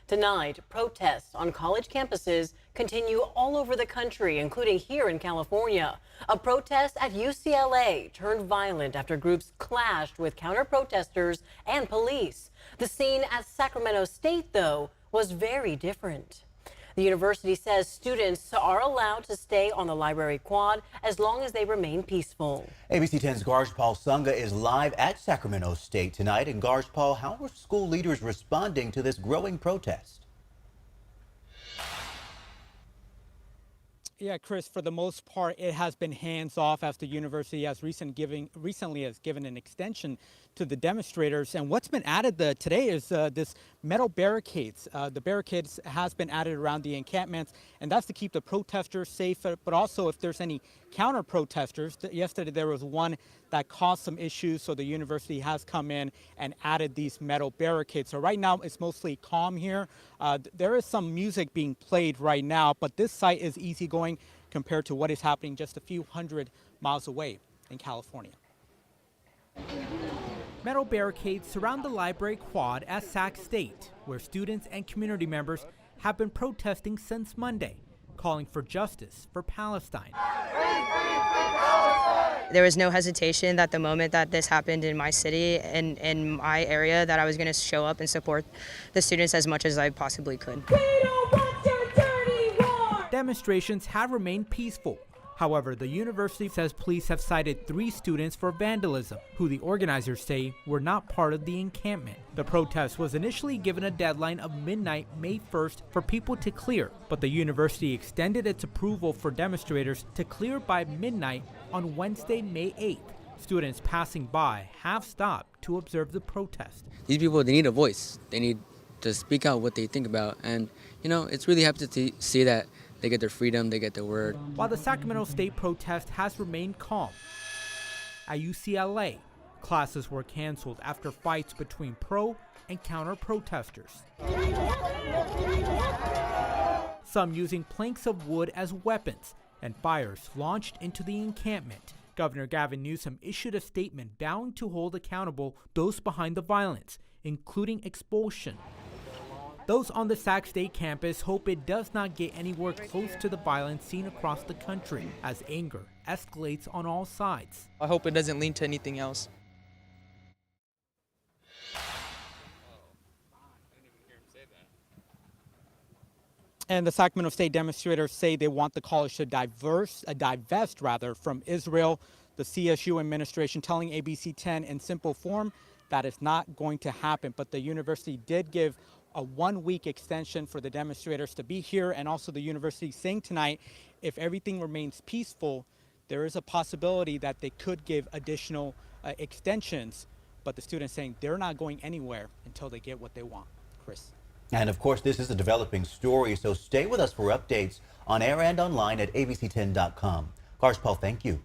Tonight, protests on college campuses continue all over the country, including here in California. A protest at UCLA turned violent after groups clashed with counter-protesters and police. The scene at Sacramento State, though, was very different. The university says students are allowed to stay on the library quad as long as they remain peaceful. ABC 10's Garjpal Sangha is live at Sacramento State tonight. And Garjpal, how are school leaders responding to this growing protest? Yeah, Chris, for the most part, it has been hands off as the university has recently has given an extension to the demonstrators. And what's been added today is this metal barricades. The barricades has been added around the encampments, and that's to keep the protesters safe, but also if there's any counter protesters. Yesterday there was one that caused some issues, so the university has come in and added these metal barricades. So right now it's mostly calm here. There is some music being played right now, but this site is easygoing compared to what is happening just a few hundred miles away in California. Metal barricades surround the library quad at Sac State, where students and community members have been protesting since Monday, calling for justice for Palestine. There was no hesitation that the moment that this happened in my city and in my area that I was going to show up and support the students as much as I possibly could. We don't want your dirty war! Demonstrations have remained peaceful. However, the university says police have cited 3 students for vandalism, who the organizers say were not part of the encampment. The protest was initially given a deadline of midnight, May 1st, for people to clear, but the university extended its approval for demonstrators to clear by midnight on Wednesday, May 8th. Students passing by have stopped to observe the protest. These people, they need a voice. They need to speak out what they think about. And, it's really happy to see that they get their freedom, they get their word. While the Sacramento State protest has remained calm, at UCLA, classes were canceled after fights between pro and counter protesters. Some using planks of wood as weapons, and fires launched into the encampment. Governor Gavin Newsom issued a statement vowing to hold accountable those behind the violence, including expulsion. Those on the Sac State campus hope it does not get anywhere close to the violence seen across the country as anger escalates on all sides. I hope it doesn't lead to anything else. And the Sacramento State demonstrators say they want the college to divest from Israel. The CSU administration telling ABC 10 in simple form that is not going to happen. But the university did give a 1-week extension for the demonstrators to be here, and also the university saying tonight if everything remains peaceful, there is a possibility that they could give additional extensions, but the students saying they're not going anywhere until they get what they want. Chris. And of course, this is a developing story, so stay with us for updates on air and online at abc10.com. Garjpal, thank you.